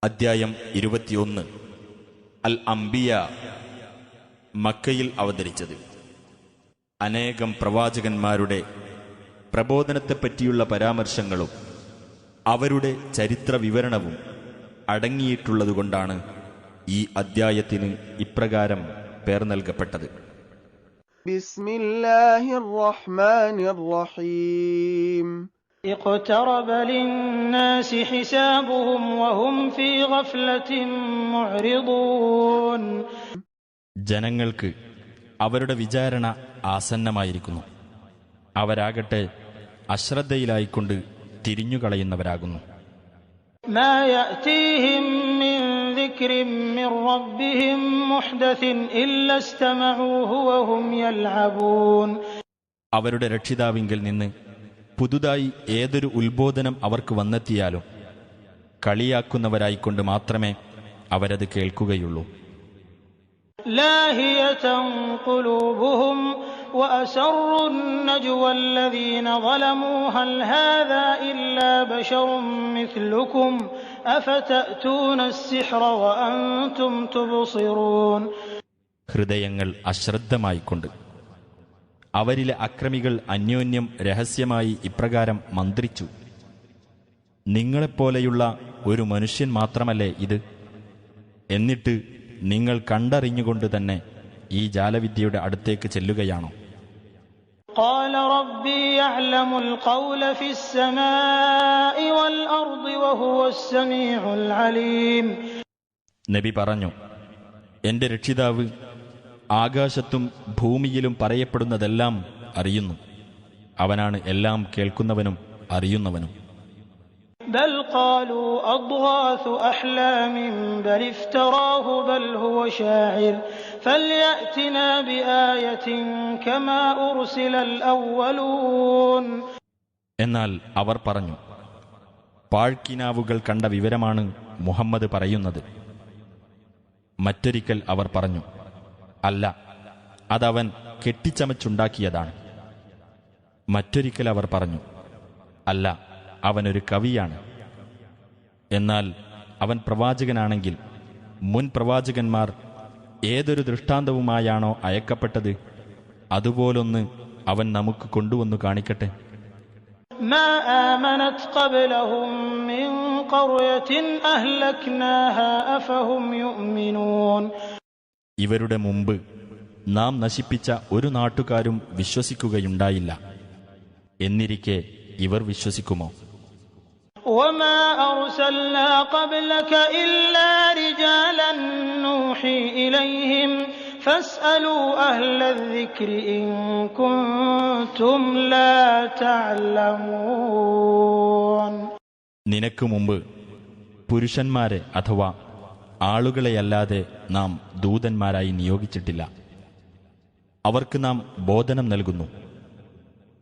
അദ്ധ്യായം 21 അൽ അംബിയ. മക്കയിൽ അവതരിച്ചത്. അനേകം പ്രവാചകന്മാരുടെ പ്രബോധനത്തെപ്പറ്റിയുള്ള പരാമർശങ്ങളും അവരുടെ ചരിത്ര വിവരണവും അടങ്ങിയിട്ടുള്ളതുകൊണ്ടാണ് ഈ അദ്ധ്യായത്തിന് ഇപ്രകാരം പേർ നൽകപ്പെട്ടത്. ബിസ്മില്ലാഹിർ റഹ്മാനിർ റഹീം. اقترب للناس حسابهم وهم في غفلة معرضون. ജനങ്ങൾക്ക് അവരുടെ വിചാരണ ആസന്നമായിരിക്കുന്നു. അവരാകട്ടെ അശ്രദ്ധയിലായിക്കൊണ്ട് തിരിഞ്ഞുകളയുന്നവരാകുന്നു. ما يأتيهم من ذكر من ربهم محدث إلا استمعوه وهم يلعبون. അവരുടെ രക്ഷിതാവിങ്കിൽ നിന്ന് പുതുതായി ഏതൊരു ഉത്ബോധനം അവർക്ക് വന്നെത്തിയാലും കളിയാക്കുന്നവരായിക്കൊണ്ട് മാത്രമേ അവരത് കേൾക്കുകയുള്ളൂ. لاهية قلوبهم وأسروا النجوى الذين ظلموا هل هذا إلا بشر مثلكم أفتأتون السحر وأنتم تبصرون. ഹൃദയങ്ങൾ അശ്രദ്ധമായിക്കൊണ്ട് അവരിലെ അക്രമികൾ അന്യോന്യം രഹസ്യമായി ഇപ്രകാരം മന്ത്രിച്ചു: നിങ്ങളെപ്പോലെയുള്ള ഒരു മനുഷ്യൻ മാത്രമല്ലേ ഇത്? എന്നിട്ട് നിങ്ങൾ കണ്ടറിഞ്ഞുകൊണ്ട് തന്നെ ഈ ജാലവിദ്യയുടെ അടുത്തേക്ക് ചെല്ലുകയാണോ? قال ربي يعلم القول في السماء والأرض وهو السميع العليم. നബി പറഞ്ഞു, എന്റെ രക്ഷിതാവ് ആകാശത്തും ഭൂമിയിലും പറയപ്പെടുന്നതെല്ലാം അറിയുന്നു. അവനാണ് എല്ലാം കേൾക്കുന്നവനും അറിയുന്നവനും. بل قالوا أضغاث أحلام بل افتراه بل هو شاعر فليأتنا بآية كما أرسل الأولون. എന്നാൽ അവർ പറഞ്ഞു, പാഴ്ക്കിനാവുകൾ കണ്ട വിവരമാണ് മുഹമ്മദ് പറയുന്നത്. മറ്റൊരിക്കൽ അവർ പറഞ്ഞു, അല്ല, അതവൻ കെട്ടിച്ചമച്ചുണ്ടാക്കിയതാണ്. മറ്റൊരിക്കൽ അവർ പറഞ്ഞു, അല്ല, അവനൊരു കവിയാണ്. എന്നാൽ അവൻ പ്രവാചകനാണെങ്കിൽ മുൻ പ്രവാചകന്മാർ ഏതൊരു ദൃഷ്ടാന്തവുമായാണോ അയക്കപ്പെട്ടത് അതുപോലൊന്ന് അവൻ നമുക്ക് കൊണ്ടുവന്നു കാണിക്കട്ടെ. ما آمنت قبلهم من قرية أهلكناها أفهم يؤمنون. ഇവരുടെ മുമ്പ് നാം നശിപ്പിച്ച ഒരു നാട്ടുകാരും വിശ്വസിക്കുകയുണ്ടായില്ല. എന്നിരിക്കെ ഇവർ വിശ്വസിക്കുമോ? وما أرسلنا قبلك إلا رجالا نوحي إليهم فاسألوا أهل الذكر إن كنتم لا تعلمون. നിനക്ക് മുമ്പ് പുരുഷന്മാരെ അഥവാ ആളുകളെയല്ലാതെ നാം ദൂതന്മാരായി നിയോഗിച്ചിട്ടില്ല. അവർക്ക് നാം ബോധനം നൽകുന്നു.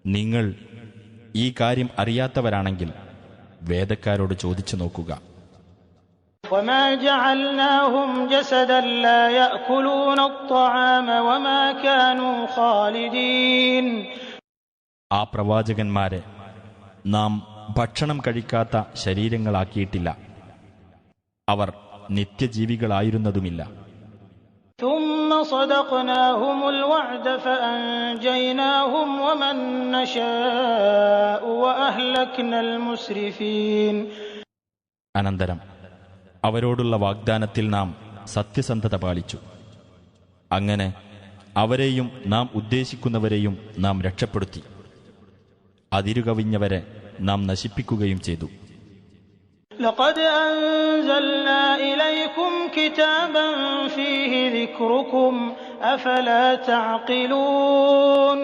നിങ്ങൾ ഈ കാര്യം അറിയാത്തവരാണെങ്കിൽ വേദക്കാരോട് ചോദിച്ചു നോക്കുക. وما جعلناهم جسدا لا يأكلون الطعام وما كانوا خالدين. ആ പ്രവാചകന്മാരെ നാം ഭക്ഷണം കഴിക്കാത്ത ശരീരങ്ങളാക്കിയിട്ടില്ല. അവർ നിത്യജീവികളായിരുന്നതുമില്ല. ثم صدقناهم الوعد فأنجيناهم ومن نشاء وأهلكنا المسرفين. അനന്തരം അവരോടുള്ള വാഗ്ദാനത്തിൽ നാം സത്യസന്ധത പാലിച്ചു. അങ്ങനെ അവരെയും നാം ഉദ്ദേശിക്കുന്നവരെയും നാം രക്ഷപ്പെടുത്തി. അതിരുകവിഞ്ഞവരെ നാം നശിപ്പിക്കുകയും ചെയ്തു. لقد أنزلنا إليكم كتابا فيه ذكركم أفلا تعقلون.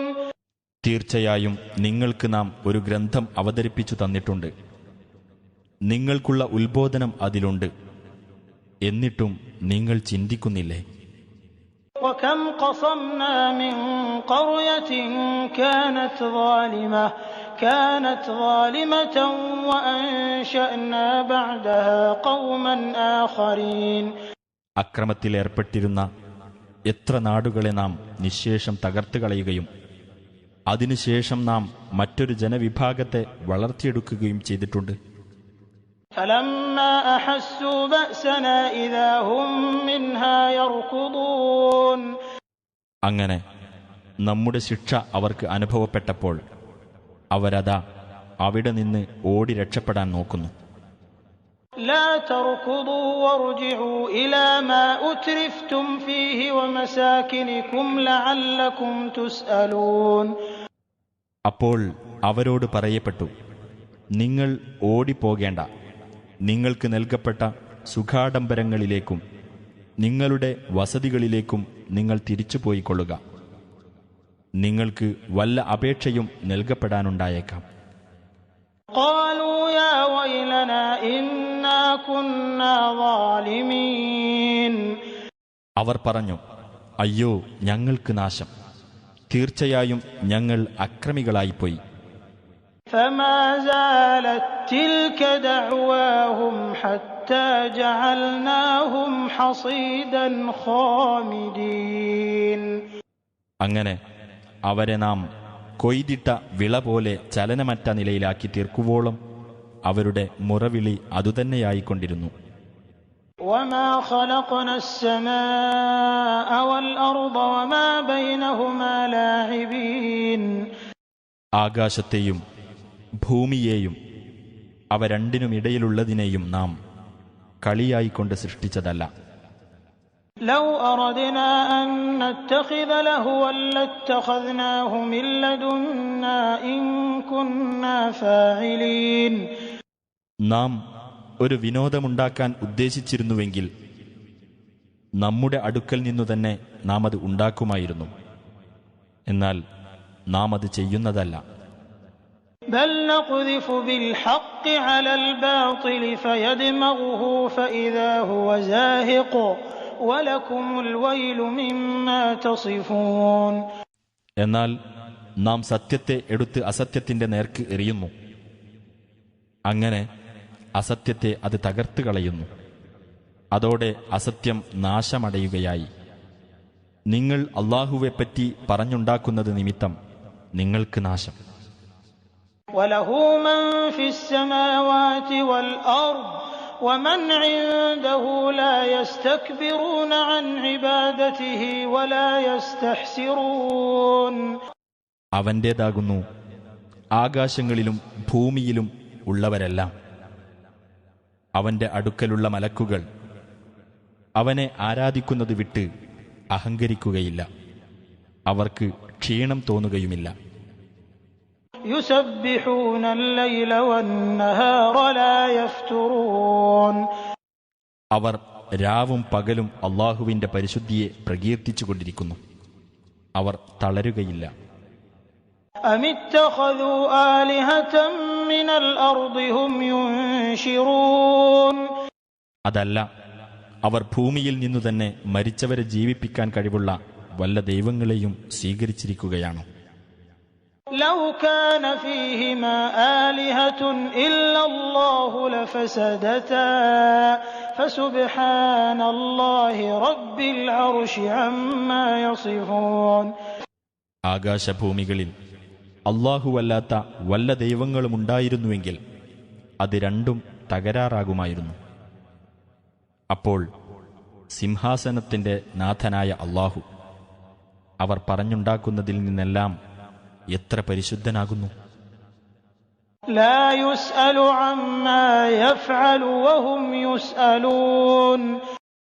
തീർച്ചയായും നിങ്ങൾക്ക് നാം ഒരു ഗ്രന്ഥം അവതരിപ്പിച്ചു തന്നിട്ടുണ്ട്. നിങ്ങൾക്കുള്ള ഉത്ബോധനം അതിലുണ്ട്. എന്നിട്ടും നിങ്ങൾ ചിന്തിക്കുന്നില്ലേ? وكم قصمنا من قرية كانت ظالمة وأنشأنا بعدها قوما آخرين. അക്രമത്തിലേർപ്പെട്ടിരുന്ന എത്ര നാടുകളെ നാം നിശ്ശേഷം തകർത്ത് കളയുകയും അതിനുശേഷം നാം മറ്റൊരു ജനവിഭാഗത്തെ വളർത്തിയെടുക്കുകയും ചെയ്തിട്ടുണ്ട്. فلما أحسوا بأسنا إذا هم منها يركضون. അങ്ങനെ നമ്മുടെ ശിക്ഷ അവർക്ക് അനുഭവപ്പെട്ടപ്പോൾ അവരതാ അവിടെ നിന്ന് ഓടി രക്ഷപ്പെടാൻ നോക്കുന്നു. لا تركضوا وارجعوا إلى ما أترفتم فيه ومساكنكم لعلكم تسألون. അപ്പോൾ അവരോട് പറയപ്പെട്ടു, നിങ്ങൾ ഓടിപ്പോകേണ്ട, നിങ്ങൾക്ക് നൽകപ്പെട്ട സുഖാഡംബരങ്ങളിലേക്കും നിങ്ങളുടെ വസതികളിലേക്കും നിങ്ങൾ തിരിച്ചുപോയിക്കൊള്ളുക. നിങ്ങൾക്ക് വല്ല അപേക്ഷയും നൽകപ്പെടാനുണ്ടായേക്കാം. قالوا يا ويلنا إنا كنا ظالمين. അവർ പറഞ്ഞു, അയ്യോ ഞങ്ങൾക്ക് നാശം, തീർച്ചയായും ഞങ്ങൾ അക്രമികളായിപ്പോയി. فما زالت تلك دعواهم حتى جعلناهم حصيدا خامدين. അങ്ങനെ അവരെ നാം കൊയ്തിട്ട വിള പോലെ ചലനമറ്റ നിലയിലാക്കി തീർക്കുവോളം അവരുടെ മുറവിളി അതുതന്നെയായിക്കൊണ്ടിരുന്നു. وما خلقنا السماء والأرض وما بينهما لاعبين. ആകാശത്തെയും ഭൂമിയെയും അവ രണ്ടിനുമിടയിലുള്ളതിനെയും നാം കളിയായിക്കൊണ്ട് സൃഷ്ടിച്ചതല്ല. لو أردنا أن نتخذ لهوا لاتخذناه من لدنا إن كنا فاعلين. നാം ഒരു വിനോദമുണ്ടാക്കാൻ ഉദ്ദേശിച്ചിരുന്നുവെങ്കിൽ നമ്മുടെ അടുക്കൽ നിന്നു തന്നെ നാം അത് ഉണ്ടാക്കുമായിരുന്നു. എന്നാൽ നാം അത് ചെയ്യുന്നതല്ല. بل نقذف بالحق على الباطل فيدمغه فإذا هو زاهق ولكم الويل مما تصفون. എന്നാൽ നാം സത്യത്തെ എടുത്ത് അസത്യത്തിന്റെ നേർക്ക് എറിയുന്നു. അങ്ങനെ അസത്യത്തെ അത് തകർത്ത് കളയുന്നു. അതോടെ അസത്യം നാശമടയുകയായി. നിങ്ങൾ അല്ലാഹുവെപ്പറ്റി പറഞ്ഞുണ്ടാക്കുന്നത് നിമിത്തം നിങ്ങൾക്ക് നാശം. وله من في السماوات والأرض ومن عنده لا يستكبرون عن عبادته ولا يستحسرون. അവന്റേതാകുന്നു ആകാശങ്ങളിലും ഭൂമിയിലും ഉള്ളവരെല്ലാം. അവന്റെ അടുക്കലുള്ള മലക്കുകൾ അവനെ ആരാധിക്കുന്നത് വിട്ട് അഹങ്കരിക്കുകയില്ല. അവർക്ക് ക്ഷീണം തോന്നുകയുമില്ല. يسبحون الليل والنهار لا يفترون. അവർ രാവും പകലും അല്ലാഹുവിന്റെ പരിശുദ്ധിയെ പ്രകീർത്തിച്ചുകൊണ്ടിരിക്കുന്നു. അവർ തളരുകയില്ല. أم اتخذوا آلهة من الأرض هم ينشرون. അതല്ല, അവർ ഭൂമിയിൽ നിന്നു തന്നെ മരിച്ചവരെ ജീവിപ്പിക്കാൻ കഴിവുള്ള വല്ല ദൈവങ്ങളെയും സ്വീകരിച്ചിരിക്കുകയാണോ? لو كان فيهما آلهة إلا الله لفسدتا فسبحان الله رب العرش عما يصفون. ആകാശഭൂമികളിൽ അല്ലാഹുവല്ലാത്ത വല്ല ദൈവങ്ങളുമുണ്ടായിരുന്നുവെങ്കിൽ അത് രണ്ടും തകരാറാകുമായിരുന്നു. അപ്പോൾ സിംഹാസനത്തിന്റെ നാഥനായ അല്ലാഹു അവർ പറഞ്ഞുണ്ടാക്കുന്നതിൽ നിന്നെല്ലാം എത്ര പരിശുദ്ധനാകുന്നു. لا يسأل عما يفعل وهم يسألون.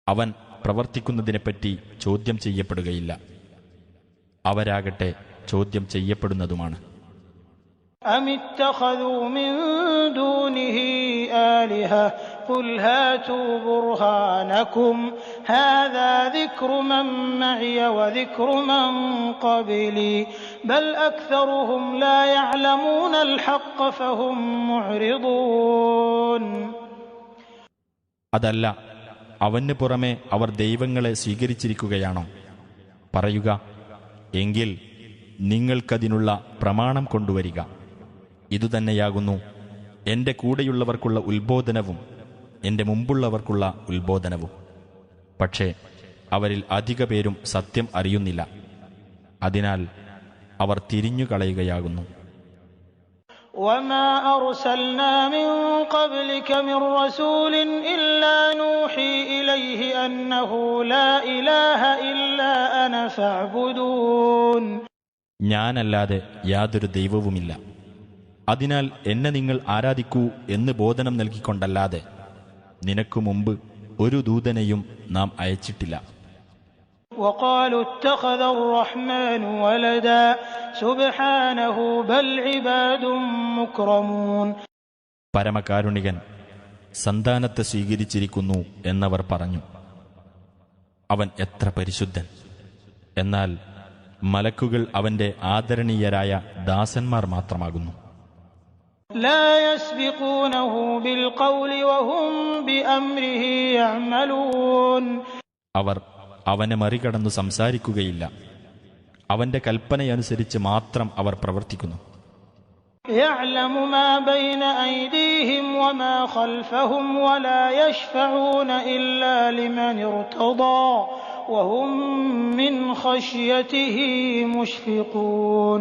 അവൻ പ്രവർത്തിക്കുന്നതിനെപ്പറ്റി ചോദ്യം ചെയ്യപ്പെടുകയില്ല. അവരാകട്ടെ ചോദ്യം ചെയ്യപ്പെടുന്നതുമാണ്. أم اتخذوا من دونه آلهة قل هاتوا برهانكم هذا ذكر من معي وذكر من قبلي بل أكثرهم لا يعلمون الحق فهم معرضون. അതല്ല, അവന് പുറമെ അവർ ദൈവങ്ങളെ സ്വീകരിച്ചിരിക്കുകയാണോ? പറയുക, എങ്കിൽ നിങ്ങൾക്കതിനുള്ള പ്രമാണം കൊണ്ടുവരിക. ഇതുതന്നെയാകുന്നു എന്റെ കൂടെയുള്ളവർക്കുള്ള ഉത്ബോധനവും എന്റെ മുമ്പുള്ളവർക്കുള്ള ഉത്ബോധനവും. പക്ഷേ അവരിൽ അധിക പേരും സത്യം അറിയുന്നില്ല. അതിനാൽ അവർ തിരിഞ്ഞുകളയുകയാകുന്നു. وما أرسلنا من قبلك من رسول إلا نوحي إليه أنه لا إله إلا أنا فاعبدون. ഞാനല്ലാതെ യാതൊരു ദൈവവുമില്ല, അതിനാൽ എന്നെ നിങ്ങൾ ആരാധിക്കൂ എന്ന് ബോധനം നൽകിക്കൊണ്ടല്ലാതെ നിനക്കു മുമ്പ് ഒരു ദൂതനെയും നാം അയച്ചിട്ടില്ല. وقالوا اتخذ الرحمن ولدا سبحانه بل عباد مكرمون. പരമകാരുണികൻ സന്താനത്തെ സ്വീകരിച്ചിരിക്കുന്നു എന്നവർ പറഞ്ഞു. അവൻ എത്ര പരിശുദ്ധൻ! എന്നാൽ മലക്കുകൾ അവന്റെ ആദരണീയരായ ദാസന്മാർ മാത്രമാകുന്നു. لا يسبقونه بالقول وهم بأمره يعملون. അവർ അവനെ മറികടന്നു സംസാരിക്കുകയില്ല, അവന്റെ കൽപ്പനയനുസരിച്ച് മാത്രം അവർ പ്രവർത്തിക്കുന്നു. يعلم ما بين أيديهم وما خلفهم ولا يشفعون إلا لمن ارتضى وهم من خشيته مشفقون.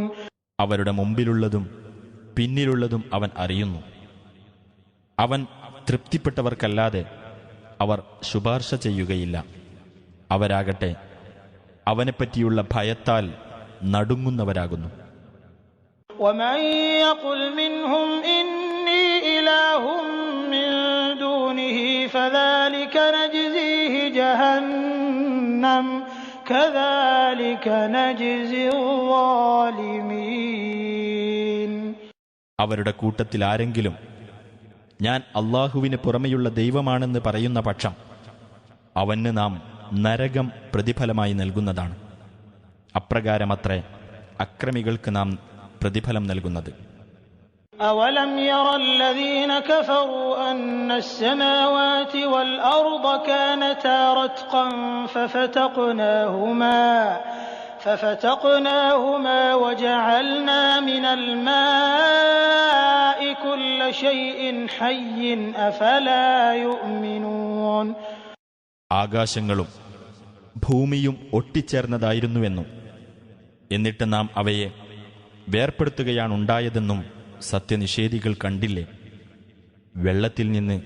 അവരുടെ മുമ്പിലുള്ളതും പിന്നിലുള്ളതും അവൻ അറിയുന്നു. അവൻ തൃപ്തിപ്പെട്ടവർക്കല്ലാതെ അവർ ശുപാർശ ചെയ്യുകയില്ല. അവരാകട്ടെ അവനെപ്പറ്റിയുള്ള ഭയത്താൽ നടുങ്ങുന്നവരാകുന്നു. ومن يقل منهم إني إله من دونه فذلك نجزيه جهنم كذلك نجزي الظالمين. അവരുടെ കൂട്ടത്തിൽ ആരെങ്കിലും ഞാൻ അല്ലാഹുവിന് പുറമെയുള്ള ദൈവമാണെന്ന് പറയുന്ന പക്ഷം അവന് നാം നരകം പ്രതിഫലമായി നൽകുന്നതാണ്. അപ്രകാരമത്രേ അക്രമികൾക്ക് നാം പ്രതിഫലം നൽകുന്നത്. أولم ير الذين كفروا أن السماوات والأرض كانتا رتقا ففتقناهما وجعلنا من الماء كل شيء حي أفلا يؤمنون. ആകാശങ്ങളും ഭൂമിയും ഒട്ടിച്ചേർന്നതായിരുന്നുവെന്നും എന്നിട്ട് നാം അവയെ വേർപ്പെടുത്തുകയാണുണ്ടായതെന്നും സത്യനിഷേധികൾ കണ്ടില്ലേ? വെള്ളത്തിൽ നിന്ന്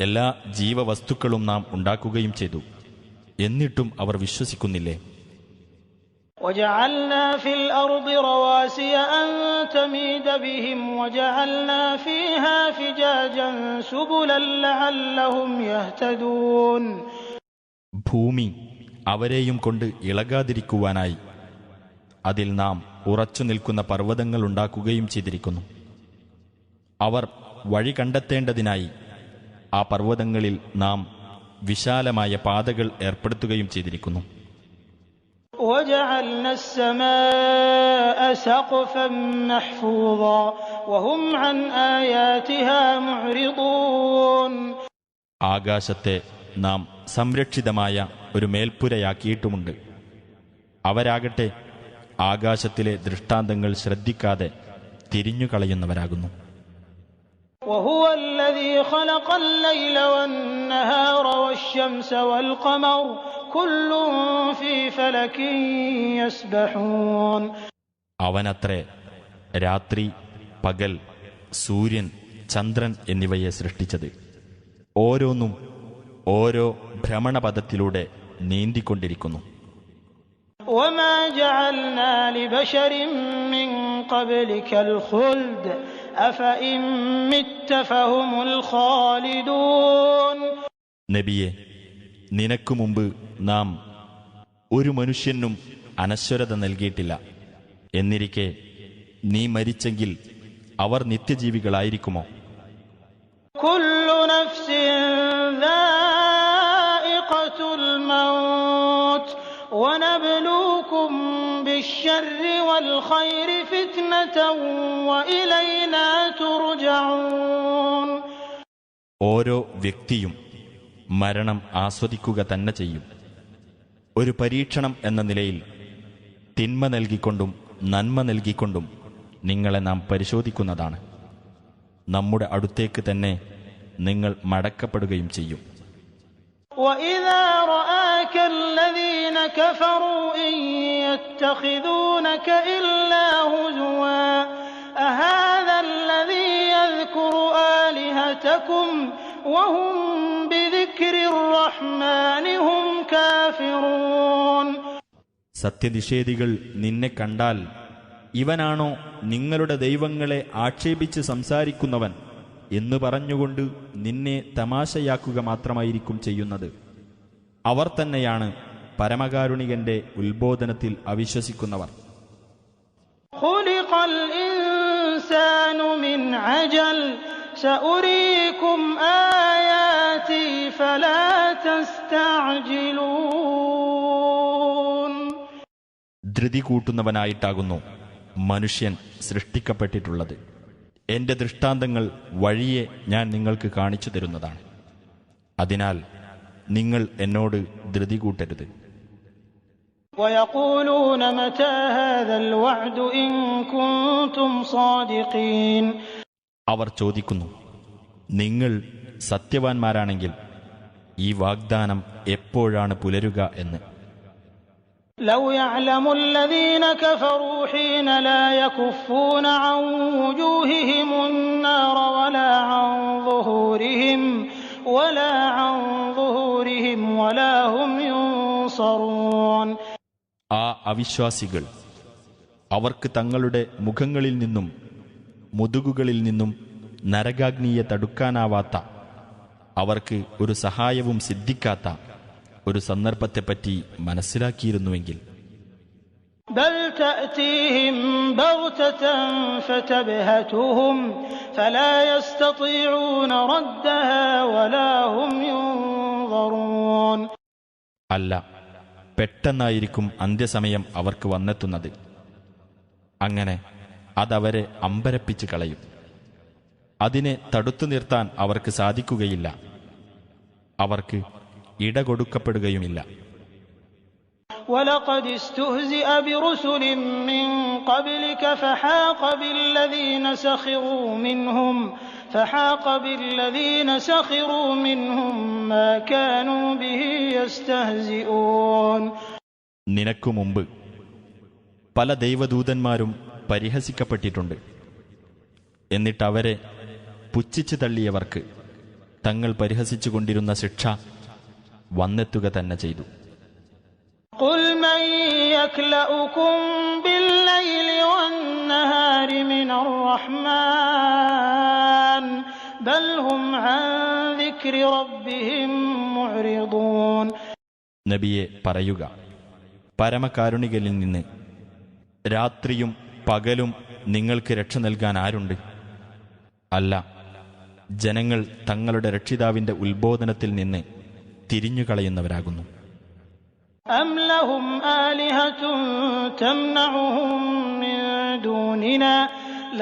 എല്ലാ ജീവവസ്തുക്കളും നാം ഉണ്ടാക്കുകയും ചെയ്തു, എന്നിട്ടും അവർ വിശ്വസിക്കുന്നില്ലേ? وجعلنا في الأرض رواسي أن تميد بهم وجعلنا فيها فجاجا سبلا لعلهم يهتدون. ഭൂമി അവരെയും കൊണ്ട് ഇളകാതിരിക്കുവാനായി അതിൽ നാം ഉറച്ചു നിൽക്കുന്ന പർവ്വതങ്ങൾ ഉണ്ടാക്കുകയും ചെയ്തിരിക്കുന്നു. അവർ വഴി കണ്ടെത്തേണ്ടതിനായി ആ പർവ്വതങ്ങളിൽ നാം വിശാലമായ പാതകൾ ഏർപ്പെടുത്തുകയും ചെയ്തിരിക്കുന്നു. وجعلنا السماء سقفا محفوظا وهم عن آياتها معرضون. ആകാശത്തെ നാം സംരക്ഷിതമായ ഒരു മേൽപ്പുരയാക്കിയിട്ടുമുണ്ട്. അവരാകട്ടെ ആകാശത്തിലെ ദൃഷ്ടാന്തങ്ങൾ ശ്രദ്ധിക്കാതെ തിരിഞ്ഞുകളയുന്നവരാകുന്നു. وهو الذي خلق الليل والنهار والشمس والقمر كل في فلك يسبحون. അവനത്രേ രാത്രി, പകൽ, സൂര്യൻ, ചന്ദ്രൻ എന്നിവയെ സൃഷ്ടിച്ചത്. ഓരോന്നും ഓരോ ഭ്രമണപഥത്തിലൂടെ നീന്തിക്കൊണ്ടിരിക്കുന്നു. وما جعلنا لبشر من قبلك الخلد أفإن مت فهم الخالدون. നബിയെ, നിനക്കു മുമ്പ് നാം ഒരു മനുഷ്യനും അനശ്വരത നൽകിയിട്ടില്ല. എന്നിരിക്കെ നീ മരിച്ചെങ്കിൽ അവർ നിത്യജീവികളായിരിക്കുമോ? كل نفس ذائقة الموت ونبلوكم بالشر والخير فتنة وإلينا ترجعون. ഓരോ വ്യക്തിയും മരണം ആസ്വദിക്കുക തന്നെ ചെയ്യും. ഒരു പരീക്ഷണം എന്ന നിലയിൽ തിന്മ നൽകിക്കൊണ്ടും നന്മ നൽകിക്കൊണ്ടും നിങ്ങളെ നാം പരിശോധിക്കുന്നതാണ്. നമ്മുടെ അടുത്തേക്ക് തന്നെ നിങ്ങൾ മടക്കപ്പെടുകയും ചെയ്യും. وَإِذَا رَآكَ الَّذِينَ كَفَرُوا إِن يَتَّخِذُونَكَ إِلَّا هُزُوًا أهذا الذي يذكر آلهتكم وهم بذكر الرحمن هم كافرون. സത്യനിഷേധികൾ നിന്നെ കണ്ടാൽ ഇവനാണോ നിങ്ങളുടെ ദൈവങ്ങളെ ആക്ഷേപിച്ച് സംസാരിക്കുന്നവൻ എന്ന് പറഞ്ഞുകൊണ്ട് നിന്നെ തമാശയാക്കുക മാത്രമായിരിക്കും ചെയ്യുന്നത്. അവർ തന്നെയാണ് പരമകാരുണികന്റെ ഉത്ബോധനത്തിൽ അവിശ്വസിക്കുന്നവർ. ഖുലിഖൽ ഇൻസാനു മിൻ അജൽ സഉരീകും ആയാതി ഫലാ തസ്തഅജിലൂൻ. ധൃതി കൂട്ടുന്നവനായിട്ടാകുന്നു മനുഷ്യൻ സൃഷ്ടിക്കപ്പെട്ടിട്ടുള്ളത്. എന്റെ ദൃഷ്ടാന്തങ്ങൾ വഴിയെ ഞാൻ നിങ്ങൾക്ക് കാണിച്ചു തരുന്നതാണ്. അതിനാൽ നിങ്ങൾ എന്നോട് ധൃതി കൂട്ടരുത്. ويقولون متى هذا الوعد إن كنتم صادقين. അവർ ചോദിക്കുന്നു, നിങ്ങൾ സത്യവാൻമാരാണെങ്കിൽ ഈ വാഗ്ദാനം എപ്പോഴാണ് പുലരുക എന്ന്. لو يعلم الذين كفروا حين لا يكفون عن وجوههم النار ولا عن ظهورهم ولا هم ينصرون. ആ അവിശ്വാസികൾ അവർക്ക് തങ്ങളുടെ മുഖങ്ങളിൽ നിന്നും മുതുകുകളിൽ നിന്നും നരകാഗ്നിയെ തടുക്കാനാവാത്ത, അവർക്ക് ഒരു സഹായവും സിദ്ധിക്കാത്ത ഒരു സന്ദർഭത്തെപ്പറ്റി മനസ്സിലാക്കിയിരുന്നുവെങ്കിൽ بل تأتيهم بغتة فتبهتهم فلا يستطيعون ردها ولا هم ينظرون. അല്ല, പെട്ടെന്നായിരിക്കും അന്ത്യസമയം അവർക്ക് വന്നെത്തുന്നത്. അങ്ങനെ അതവരെ അമ്പരപ്പിച്ച് കളയും. അതിനെ തടുത്തു നിർത്താൻ അവർക്ക് സാധിക്കുകയില്ല. അവർക്ക് ഇടകൊടുക്കപ്പെടുകയുമില്ല. وَلَقَدِ اسْتُهْزِئَ بِرُسُلٍ مِّن قَبْلِكَ فَحَاقَ بِالَّذِينَ سَخِرُوا مِنْهُم مَّا كَانُوا بِهِ يَسْتَهْزِئُونَ. നിനക്കു മുമ്പ് പല ദൈവദൂതന്മാരും പരിഹസിക്കപ്പെട്ടിട്ടുണ്ട്. എന്നിട്ടവരെ പുച്ഛിച്ചു തള്ളിയവർക്ക് തങ്ങൾ പരിഹസിച്ചുകൊണ്ടിരുന്ന ശിക്ഷ വന്നെത്തുക തന്നെ ചെയ്തു. قُلْ مَن يَكْلَؤُكُم بِاللَّيْلِ وَالنَّهَارِ مِنَ الرَّحْمَٰنِ بَلْ هُمْ عَن ذِكْرِ رَبِّهِم مُّعْرِضُونَ. നബിയെ പറയുക, പരമകാരുണികനിൽ നിന്ന് രാത്രിയും പകലും നിങ്ങൾക്ക് രക്ഷ നൽകാൻ ആരുണ്ട്? അല്ല, ജനങ്ങൾ തങ്ങളുടെ രക്ഷിതാവിന്റെ ഉത്ബോധനത്തിൽ നിന്ന് തിരിഞ്ഞുകളയുന്നവരാകുന്നു. أَمْ لَهُمْ آلِهَةٌ تَمْنَعُهُم مِّن دُونِنَا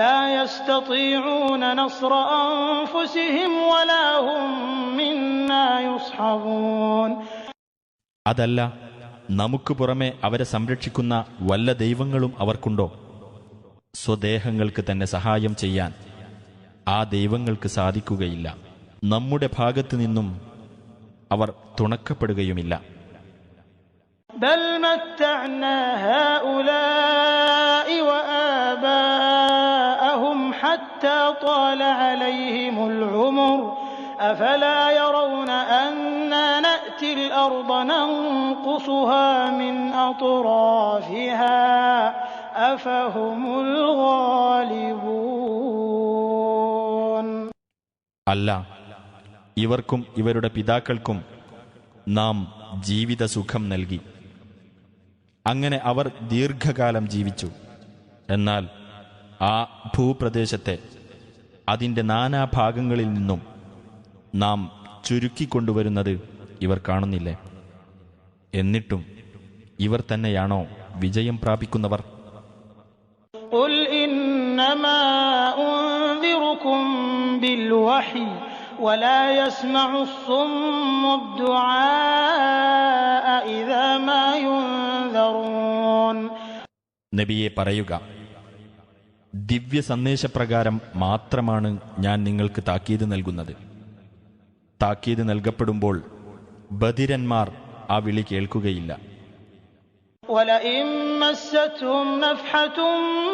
لَا يَسْتَطِيعُونَ نَصْرَ أَنفُسِهِمْ وَلَا هُم مِّنَّا يُصْحَبُونَ. അതല്ല, നമുക്ക് പുറമെ അവരെ സംരക്ഷിക്കുന്ന വല്ല ദൈവങ്ങളും അവർക്കുണ്ടോ? സ്വദേഹങ്ങൾക്ക് തന്നെ സഹായം ചെയ്യാൻ ആ ദൈവങ്ങൾക്ക് സാധിക്കുകയില്ല. നമ്മുടെ ഭാഗത്തു നിന്നും അവർ തുണക്കപ്പെടുകയുമില്ല. بل متعنا هؤلاء وآباءهم حتى طال عليهم العمر أفلا يرون أنا نأتي الأرض ننقصها من أطرافها أفهم الغالبون. അല്ല, ഇവർക്കും ഇവരുടെ പിതാക്കൾക്കും നാം ജീവിതസുഖം നൽകി. അങ്ങനെ അവർ ദീർഘകാലം ജീവിച്ചു. എന്നാൽ ആ ഭൂപ്രദേശത്തെ അതിൻ്റെ നാനാഭാഗങ്ങളിൽ നിന്നും നാം ചുരുക്കിക്കൊണ്ടുവരുന്നത് ഇവർ കാണുന്നില്ലേ? എന്നിട്ടും ഇവർ തന്നെയാണോ വിജയം പ്രാപിക്കുന്നവർ? قل إنما أنذركم بالوحي ولا يسمع الصم الدعاء إذا ما ينذرون. നബിയെ പറയുക, ദിവ്യ സന്ദേശപ്രകാരം മാത്രമാണ് ഞാൻ നിങ്ങൾക്ക് താക്കീത് നൽകുന്നത്. താക്കീത് നൽകപ്പെടുമ്പോൾ ബധിരന്മാർ ആ വിളി കേൾക്കുകയില്ല. ولئن مستهم نفحة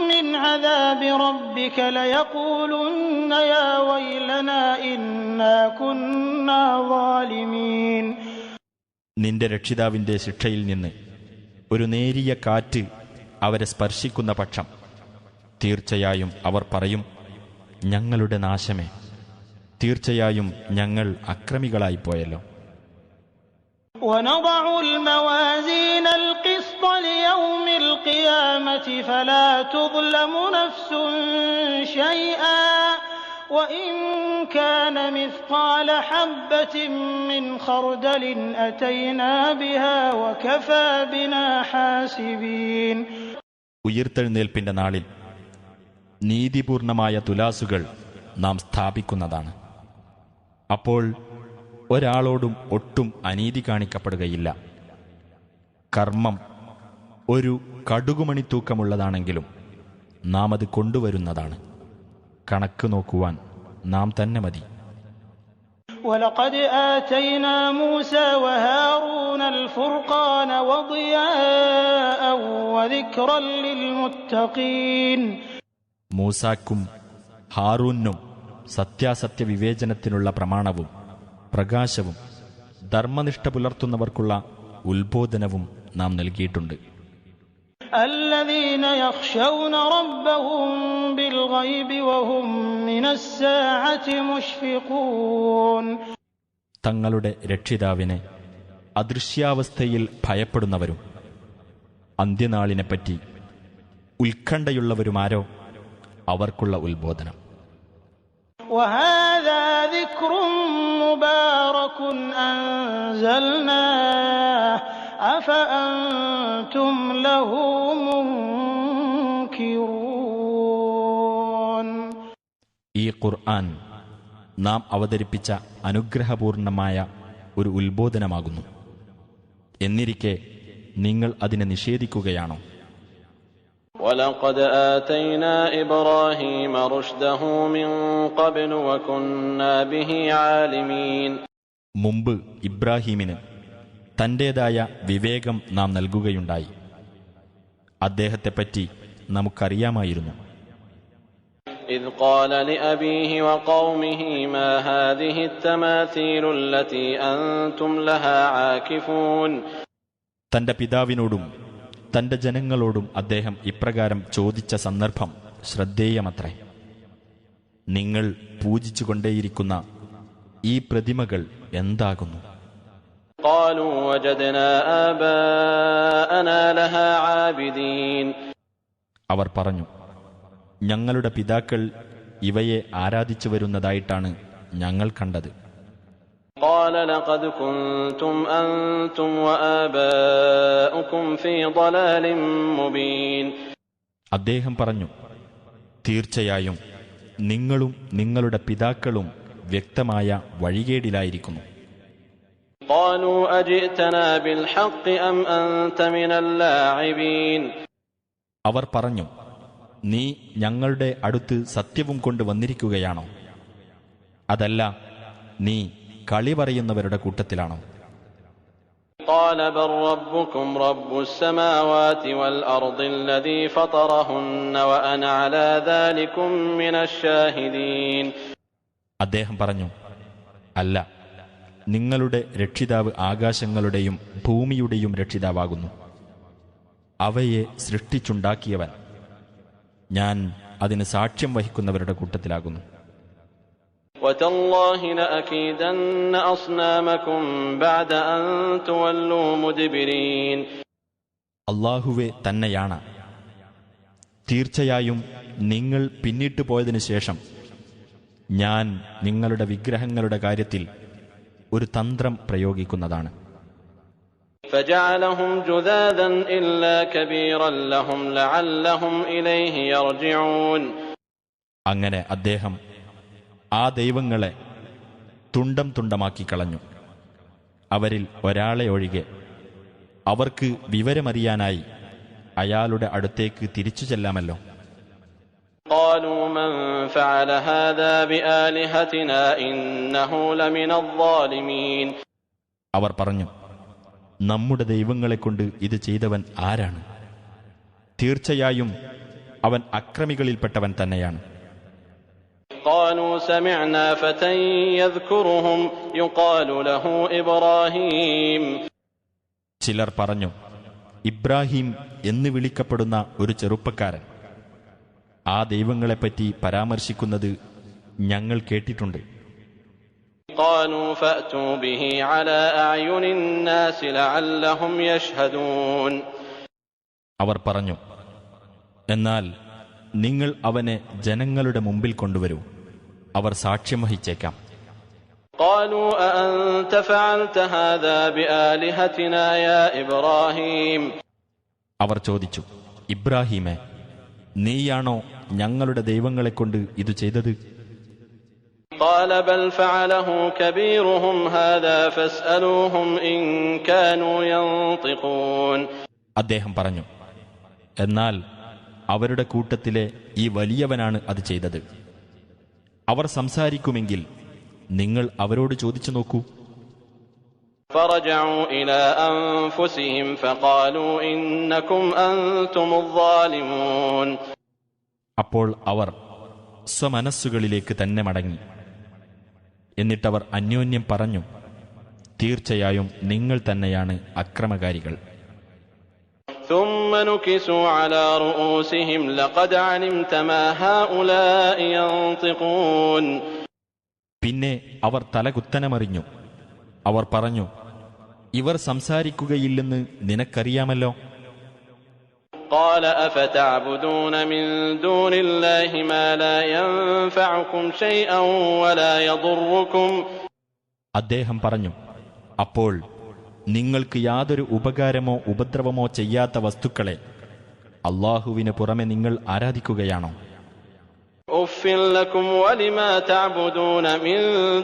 من عذاب ربك ليقولن يا ويلنا إنا كنا ظالمين. നിന്റെ രക്ഷിതാവിന്റെ ശിക്ഷയിൽ നിന്ന് ഒരു നേരിയ കാറ്റ് അവരെ സ്പർശിക്കുന്ന പക്ഷം തീർച്ചയായും അവർ പറയും, ഞങ്ങളുടെ നാശമേ, തീർച്ചയായും ഞങ്ങൾ അക്രമികളായിപ്പോയല്ലോ. ونضع الموازين القسط ليوم القيامة فلا تظلم نفس شيئا وإن كان مثقال حبة من خردل أتينا بها وكفى بنا حاسبين. ഉയിർത്തെഴുന്നേൽപ്പിന്റെ നാളിൽ നീതിപൂർണമായ തുലാസുകൾ നാം സ്ഥാപിക്കുന്നതാണ്. അപ്പോൾ ഒരാളോടും ഒട്ടും അനീതി കാണിക്കപ്പെടുകയില്ല. കർമ്മം ഒരു കടുകുമണി തൂക്കമുള്ളതാണെങ്കിലും നാം അത് കൊണ്ടുവരുന്നതാണ്. കണക്ക് നോക്കുവാൻ നാം തന്നെ മതി. ولقد آتينا موسى وهارون الفرقان وضياء وذكرا للمتقين. മൂസാക്കും ഹാറൂനും സത്യാസത്യ വിവേചനത്തിനുള്ള പ്രമാണവും പ്രകാശവും ധർമ്മനിഷ്ഠ പുലർത്തുന്നവർക്കുള്ള ഉത്ബോധനവും നാം നൽകിയിട്ടുണ്ട്. الذين يخشون ربهم بالغيب وهم من الساعة مشفقون. തങ്ങളുടെ രക്ഷിതാവിനെ അദൃശ്യാവസ്ഥയിൽ ഭയപ്പെടുന്നവരും അന്ത്യനാളിനെപ്പറ്റി ഉത്കണ്ഠയുള്ളവരുമാരോ അവർക്കുള്ള ഉത്ബോധനം. وهذا ذكر مبارك أنزلناه أفأنتم له منكرون. ഈ ഖുർആൻ നാം അവതരിപ്പിച്ച അനുഗ്രഹപൂർണമായ ഒരു ഉത്ബോധനമാകുന്നു. എന്നിരിക്കെ നിങ്ങൾ അതിനെ നിഷേധിക്കുകയാണോ? وَلَقَدْ آتَيْنَا إِبْرَاهِيمَ رُشْدَهُ مِنْ قَبْلُ وَكُنَّا بِهِ عَالِمِينَ. മുമ്പ് ഇബ്രാഹീമിന് തന്റേതായ വിവേകം നാം നൽകുകയുണ്ടായി. അദ്ദേഹത്തെപ്പറ്റി നമുക്കറിയാമായിരുന്നു. إِذْ قَالَ لِأَبِيهِ وَقَوْمِهِ مَا هَذِهِ التَّمَاثِيلُ الَّتِي أَنْتُمْ لَهَا عَاكِفُونَ. തന്റെ പിതാവിനോടും തന്റെ ജനങ്ങളോടും അദ്ദേഹം ഇപ്രകാരം ചോദിച്ച സന്ദർഭം ശ്രദ്ധേയമത്രേ. നിങ്ങൾ പൂജിച്ചുകൊണ്ടേയിരിക്കുന്ന ഈ പ്രതിമകൾ എന്താകുന്നു? قَالُوا وَجَدْنَا آبَاءَنَا لَهَا عَابِدِينَ. അവർ പറഞ്ഞു, ഞങ്ങളുടെ പിതാക്കൾ ഇവയെ ആരാധിച്ചു വരുന്നതായിട്ടാണ് ഞങ്ങൾ കണ്ടത്. قَالَ لَقَدْ كُنْتُمْ أَنْتُمْ وَآبَاؤُكُمْ فِي ضَلَالٍ مُبِينٍ. അദ്ദേഹം പറഞ്ഞു, തീർച്ചയായും നിങ്ങളും നിങ്ങളുടെ പിതാക്കളും വ്യക്തമായ വഴികേടിലായിരിക്കുന്നു. قَالُوا أَجِئْتَنَا بِالْحَقِّ أَمْ أَنْتَ مِنَ اللاعبين. അവർ പറഞ്ഞു, നീ ഞങ്ങളുടെ അടുത്ത് സത്യവും കൊണ്ട് വന്നിരിക്കുകയാണോ? അതല്ല, നീ കളി പറയുന്നവരുടെ കൂട്ടത്തിലാണോ? قَالَ بَلْ رَبُّكُمْ رَبُّ السَّمَاوَاتِ وَالْأَرْضِ الَّذِي فَطَرَهُنَّ وَأَنَا عَلَى ذَلِكُمْ مِنَ الشَّاهِدِينَ. അദ്ദേഹം പറഞ്ഞു, അല്ല, നിങ്ങളുടെ രക്ഷിതാവ് ആകാശങ്ങളുടെയും ഭൂമിയുടെയും രക്ഷിതാവാകുന്നു. അവയെ സൃഷ്ടിച്ചുണ്ടാക്കിയവൻ. ഞാൻ അതിന് സാക്ഷ്യം വഹിക്കുന്നവരുടെ കൂട്ടത്തിലാകുന്നു. وَتَاللَّهِ لَأَكِيدَنَّ أَصْنَامَكُمْ بَعْدَ أَن تُوَلُّوا مُدْبِرِينَ. അല്ലാഹുവേ തന്നെയാണ്. തീർച്ചയായും നിങ്ങൾ പിന്നിട്ടു പോയതിനു ശേഷം ഞാൻ നിങ്ങളുടെ വിഗ്രഹങ്ങളുടെ കാര്യത്തിൽ ഒരു തന്ത്രം പ്രയോഗിക്കുന്നതാണ്. فَجَعَلَهُمْ جُذَاذًا إِلَّا كَبِيرًا لَهُمْ لَعَلَّهُمْ إِلَيْهِ يَرْجِعُونَ. അങ്ങനെ അദ്ദേഹം ആ ദൈവങ്ങളെ തുണ്ടം തുണ്ടമാക്കി കളഞ്ഞു. അവരിൽ ഒരാളെ ഒഴികെ അവർക്ക് വിവരമറിയാനായി അയാളുടെ അടുത്തേക്ക് തിരിച്ചു ചെല്ലാമല്ലോ. قَالُوا مَنْ فَعَلَ هَذَا بِآلِهَتِنَا إِنَّهُ لَمِنَ الظَّالِمِينَ. അവർ പറഞ്ഞു, നമ്മുടെ ദൈവങ്ങളെക്കൊണ്ട് ഇത് ചെയ്തവൻ ആരാണ്? തീർച്ചയായും അവൻ അക്രമികളിൽപ്പെട്ടവൻ തന്നെയാണ്. قالوا سمعنا فتى يذكرهم يقال له إبراهيم. ചിലർ പറഞ്ഞു, ഇബ്രാഹിം എന്ന് വിളിക്കപ്പെടുന്ന ഒരു ചെറുപ്പക്കാരൻ ആ ദൈവങ്ങളെപ്പറ്റി പരാമർശിക്കുന്നത് ഞങ്ങൾ കേട്ടിട്ടുണ്ട്. قالوا فأتوا به على أعين الناس لعلهم يشهدون. അവർ പറഞ്ഞു, എന്നാൽ നിങ്ങൾ അവനെ ജനങ്ങളുടെ മുമ്പിൽ കൊണ്ടുവരൂ, അവർ സാക്ഷ്യം വഹിച്ചേക്കാം. قالوا أأنت فعلت هذا بآلهتنا يا إبراهيم. അവർ ചോദിച്ചു, ഇബ്രാഹീമേ, നീയാണോ ഞങ്ങളുടെ ദൈവങ്ങളെക്കൊണ്ട് ഇത് ചെയ്തത്? قال بل فعله كبيرهم هذا فاسألوهم إن كانوا ينطقون. അദ്ദേഹം പറഞ്ഞു, എന്നാൽ അവരുടെ കൂട്ടത്തിലെ ഈ വലിയവനാണ് അത് ചെയ്തത്. അവർ സംസാരിക്കുമെങ്കിൽ നിങ്ങൾ അവരോട് ചോദിച്ചു നോക്കൂ. فرجعوا إلى أنفسهم فقالوا إنكم أنتم الظالمون. അപ്പോൾ അവർ സ്വമനസ്സുകളിലേക്ക് തന്നെ മടങ്ങി. എന്നിട്ടവർ അന്യോന്യം പറഞ്ഞു, തീർച്ചയായും നിങ്ങൾ തന്നെയാണ് അക്രമകാരികൾ. ثم نكسوا على رؤوسهم لقد علمت ما هؤلاء ينطقون. പിന്നെ അവർ തലകുത്തനമറിഞ്ഞു. അവർ പറഞ്ഞു, ഇവർ സംസാരിക്കുകയില്ലെന്ന് നിനക്കറിയാമല്ലോ. قال أفتعبدون من دون الله ما لا ينفعكم شيئا ولا يضركم. അദ്ദേഹം പറഞ്ഞു, അപ്പോൾ നിങ്ങൾക്ക് യാതൊരു ഉപകാരമോ ഉപദ്രവമോ ചെയ്യാത്ത വസ്തുക്കളെ അള്ളാഹുവിന് പുറമെ നിങ്ങൾ ആരാധിക്കുകയാണോ? أف لكم ولما تعبدون من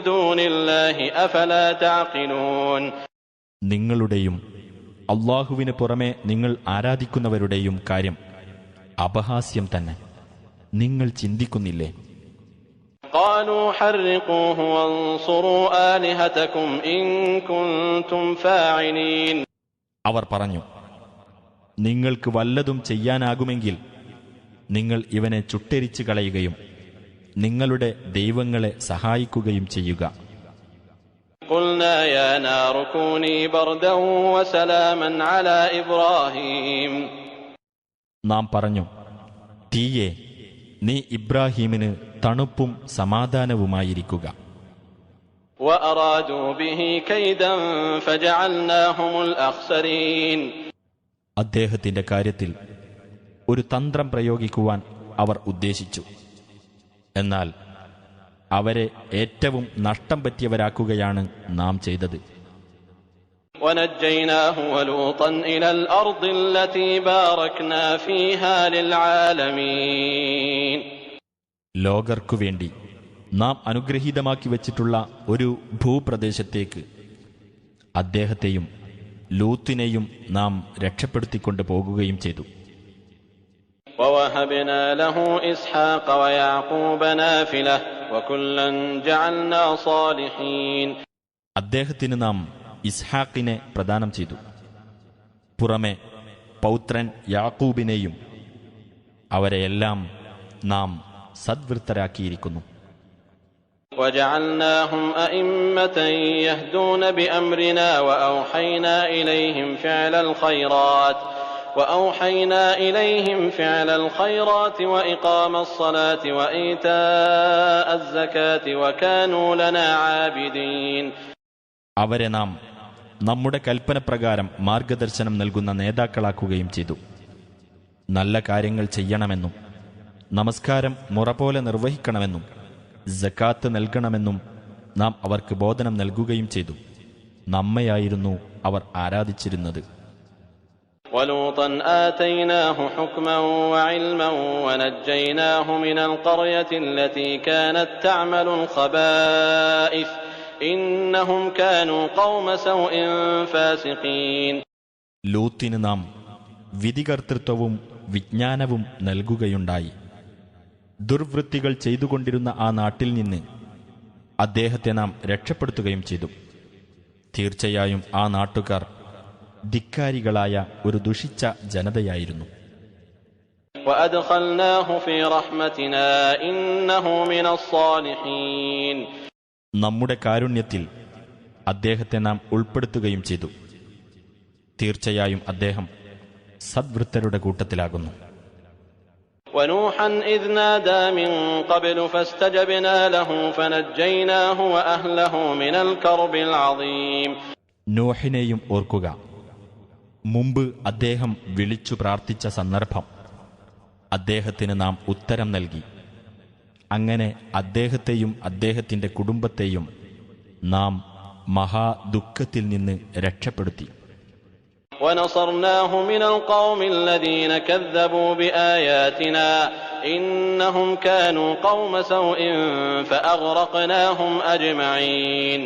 دون الله أفلا تعقلون. നിങ്ങളുടെയും അള്ളാഹുവിന് പുറമെ നിങ്ങൾ ആരാധിക്കുന്നവരുടെയും കാര്യം അപഹാസ്യം തന്നെ. നിങ്ങൾ ചിന്തിക്കുന്നില്ലേ? قالوا حرقوه وانصروا آلهتكم إن كنتم فاعلين. അവർ പറഞ്ഞു, നിങ്ങൾക്ക് വല്ലതും ചെയ്യാനാകുമെങ്കിൽ നിങ്ങൾ ഇവനെ ചുട്ടെരിച്ചു കളയുകയും നിങ്ങളുടെ ദൈവങ്ങളെ സഹായിക്കുകയും ചെയ്യുക. قلنا يا نار كوني بردا وسلاما على إبراهيم. നാം പറഞ്ഞു, തീയേ, നീ ഇബ്രാഹീമിന് തണുപ്പും സമാധാനവുമായിരിക്കുക. وأرادوا به كيدا فجعلناهم الأخسرين. അദ്ദേഹത്തിന്റെ കാര്യത്തിൽ ഒരു തന്ത്രം പ്രയോഗിക്കുവാൻ അവർ ഉദ്ദേശിച്ചു. എന്നാൽ അവരെ ഏറ്റവും നഷ്ടം പറ്റിയവരാക്കുകയാണ് നാം ചെയ്തത്. ونجيناه ولوطا إلى الأرض التي باركنا فيها للعالمين. ലോകർക്കു വേണ്ടി നാം അനുഗ്രഹീതമാക്കി വച്ചിട്ടുള്ള ഒരു ഭൂപ്രദേശത്തേക്ക് അദ്ദേഹത്തെയും ലൂത്തിനെയും നാം രക്ഷപ്പെടുത്തിക്കൊണ്ട് പോകുകയും ചെയ്തു. ووهبنا له إسحاق ويعقوب نافلة وكلا جعلنا صالحين. അദ്ദേഹത്തിന് നാം ഇസ്ഹാക്കിനെ പ്രദാനം ചെയ്തു. പുറമെ പൗത്രൻ യാക്കൂബിനെയും അവരെയെല്ലാം നാം സദ്വൃത്തരാക്കിയിരിക്കുന്നു. وجعلناهم أئمة يهدون بأمرنا وأوحينا إليهم فعل الخيرات وإقام الصلاة وإيتاء الزكاة وكانوا لنا عابدين. അവരെ നാം നമ്മുടെ കൽപ്പനപ്രകാരം മാർഗദർശനം നൽകുന്ന നേതാക്കളാക്കുകയും ചെയ്തു. നല്ല കാര്യങ്ങൾ ചെയ്യണമെന്നും നമസ്കാരം മുറപോലെ നിർവഹിക്കണമെന്നും സക്കാത്ത് നൽകണമെന്നും നാം അവർക്ക് ബോധനം നൽകുകയും ചെയ്തു. നമ്മയായിരുന്നു അവർ ആരാധിച്ചിരുന്നത്. ولوطا آتيناه حكما وعلما ونجيناه من القرية التي كانت تعمل الخبائث إنهم كانوا قوم سوء فاسقين. ലൂത്തിന് നാം വിധികർത്തൃത്വവും വിജ്ഞാനവും നൽകുകയുണ്ടായി. ദുർവൃത്തികൾ ചെയ്തുകൊണ്ടിരുന്ന ആ നാട്ടിൽ നിന്ന് അദ്ദേഹത്തെ നാം രക്ഷപ്പെടുത്തുകയും ചെയ്തു. തീർച്ചയായും ആ നാട്ടുകാർ ധിക്കാരികളായ ഒരു ദുഷിച്ച ജനതയായിരുന്നു. وأدخلناه في رحمتنا إنه من الصالحين. നമ്മുടെ കാരുണ്യത്തിൽ അദ്ദേഹത്തെ നാം ഉൾപ്പെടുത്തുകയും ചെയ്തു. തീർച്ചയായും അദ്ദേഹം സദ്വൃത്തരുടെ കൂട്ടത്തിലാകുന്നു. ونوحا إذ نادى من قبل فاستجبنا له فنجيناه وأهله من الكرب العظيم. നോഹിനെയും ഓർക്കുക. മുമ്പ് അദ്ദേഹം വിളിച്ചു പ്രാർത്ഥിച്ച സന്ദർഭം അദ്ദേഹത്തിന് നാം ഉത്തരം നൽകി. അങ്ങനെ അദ്ദേഹത്തെയും അദ്ദേഹത്തിന്റെ കുടുംബത്തെയും നാം മഹാദുഃഖത്തിൽ നിന്ന് രക്ഷപ്പെടുത്തി. ونصرناه من القوم الذين كذبوا بآياتنا إنهم كانوا قوم سوء فأغرقناهم أجمعين.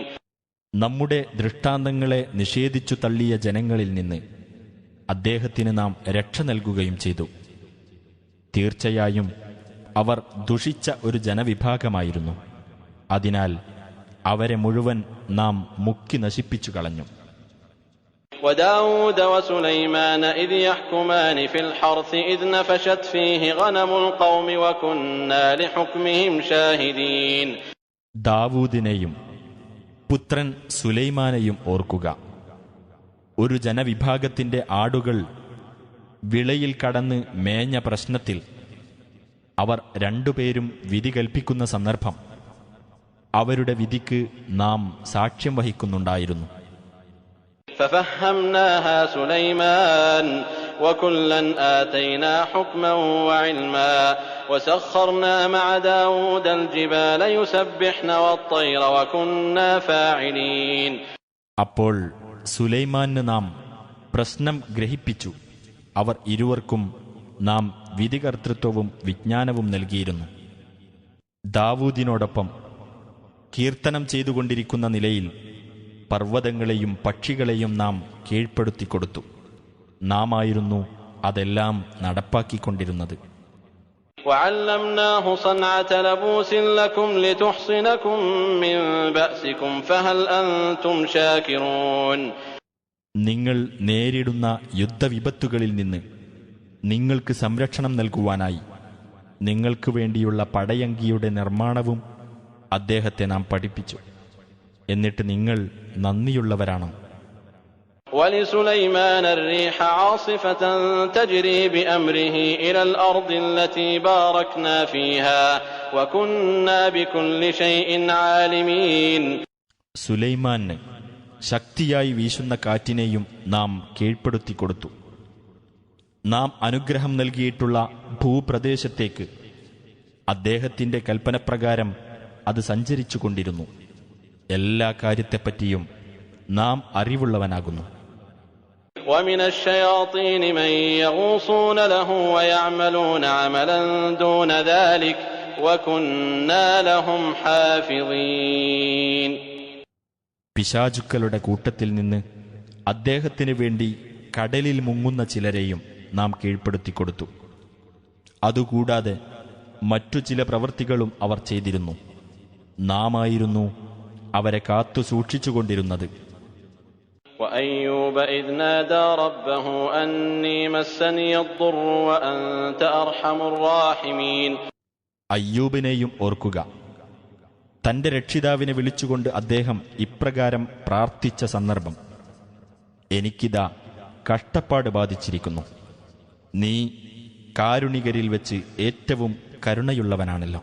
നമ്മുടെ ദൃഷ്ടാന്തങ്ങളെ നിഷേധിച്ചു തള്ളിയ ജനങ്ങളിൽ നിന്ന് അദ്ദേഹത്തിന് നാം രക്ഷ നൽകുകയും ചെയ്തു. തീർച്ചയായും അവർ ദുഷിച്ച ഒരു ജനവിഭാഗമായിരുന്നു. അതിനാൽ അവരെ മുഴുവൻ നാം മുക്കി നശിപ്പിച്ചു കളഞ്ഞു. وداود وسليمان إذ يحكمان في الحرث إذ نفشت فيه غنم القوم وكنا لحكمهم شاهدين. ദാവൂദിനെയും പുത്രൻ സുലൈമാനെയും ഓർക്കുക. ഒരു ജനവിഭാഗത്തിന്റെ ആടുകൾ വിളയിൽ കടന്ന് മേഞ്ഞ പ്രശ്നത്തിൽ അവർ രണ്ടുപേരും വിധി കൽപ്പിക്കുന്ന സന്ദർഭം അവരുടെ വിധിക്ക് നാം സാക്ഷ്യം വഹിക്കുന്നുണ്ടായിരുന്നു. ففهمناها سليمان وكلا آتينا حكما وعلما وسخرنا مع داود الجبال يسبحن والطير وكنا فاعلين. അപ്പോൾ സുലൈമാന് നാം പ്രശ്നം ഗ്രഹിപ്പിച്ചു. അവർ ഇരുവർക്കും നാം വിധികർത്തൃത്വവും വിജ്ഞാനവും നൽകിയിരുന്നു. ദാവൂദിനോടൊപ്പം കീർത്തനം ചെയ്തുകൊണ്ടിരിക്കുന്ന നിലയിൽ പർവ്വതങ്ങളെയും പക്ഷികളെയും നാം കീഴ്പ്പെടുത്തിക്കൊടുത്തു. നാം ആയിരുന്നു അതെല്ലാം നടപ്പാക്കിക്കൊണ്ടിരുന്നത്. وعلمناه صنعة لبوس لكم لتحصنكم من بأسكم فهل أنتم شاكرون. നിങ്ങൾ നേരിടുന്ന യുദ്ധവിപത്തുകളിൽ നിന്ന് നിങ്ങൾക്ക് സംരക്ഷണം നൽകുവാനായി നിങ്ങൾക്ക് വേണ്ടിയുള്ള പടയങ്കിയുടെ നിർമ്മാണവും അദ്ദേഹത്തെ നാം പഠിപ്പിച്ചു. എന്നിട്ട് നിങ്ങൾ നന്ദിയുള്ളവരാണോ? ولسليمان الريح عاصفة تجري بأمره إلى الأرض التي باركنا فيها وكنا بكل شيء عالمين. സുലൈമാന് ശക്തിയായി വീശുന്ന കാറ്റിനെയും നാം കീഴ്പ്പെടുത്തിക്കൊടുത്തു. നാം അനുഗ്രഹം നൽകിയിട്ടുള്ള ഭൂപ്രദേശത്തേക്ക് അദ്ദേഹത്തിന്റെ കൽപ്പനപ്രകാരം അത് സഞ്ചരിച്ചുകൊണ്ടിരുന്നു. എല്ലാ കാര്യത്തെപ്പറ്റിയും നാം അറിവുള്ളവനാകുന്നു. ومن الشياطين من يغوصون له ويعملون عملا دون ذلك وكنا لهم حافظين. പിശാചുക്കളുടെ കൂട്ടത്തിൽ നിന്ന് അദ്ദേഹത്തിന് വേണ്ടി കടലിൽ മുങ്ങുന്ന ചിലരെയും നാം കീഴ്പ്പെടുത്തിക്കൊടുത്തു. അതുകൂടാതെ മറ്റു ചില പ്രവൃത്തികളും അവർ ചെയ്തിരുന്നു. നാം ആയിരുന്നു അവരെ കാത്തു സൂക്ഷിച്ചുകൊണ്ടിരുന്നത്. وأيوب إذ نادى ربه أني مسني الضر وأنت أرحم الراحمين. അയ്യൂബിനെയും ഓർക്കുക. തന്റെ രക്ഷിതാവിനെ വിളിച്ചുകൊണ്ട് അദ്ദേഹം ഇപ്രകാരം പ്രാർത്ഥിച്ച സന്ദർഭം: എനിക്കിതാ കഷ്ടപ്പാട് ബാധിച്ചിരിക്കുന്നു, നീ കാരുണികരിൽ വെച്ച് ഏറ്റവും കരുണയുള്ളവനാണല്ലോ.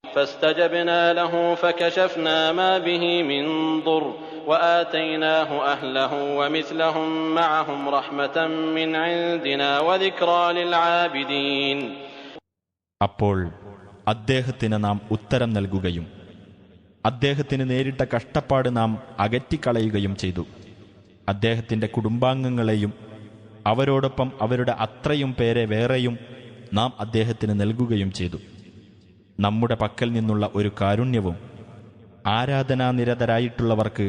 فاستجبنا له فكشفنا ما به من ضر وآتيناه أهله ومثلهم معهم رحمة من عندنا وذكرى للعابدين. അപ്പോൾ അദ്ദേഹത്തിന് നാം ഉത്തരം നൽകുകയും അദ്ദേഹത്തിന് നേരിട്ട കഷ്ടപ്പാട് നാം അകറ്റിക്കളയുകയും ചെയ്തു. അദ്ദേഹത്തിന്റെ കുടുംബാംഗങ്ങളെയും അവരോടൊപ്പം അവരുടെ അത്രയും പേരെ വേറെയും നാം അദ്ദേഹത്തിന് നൽകുകയും ചെയ്തു. നമ്മുടെ പക്കൽ നിന്നുള്ള ഒരു കാരുണ്യവും ആരാധനാനിരതരായിട്ടുള്ളവർക്ക്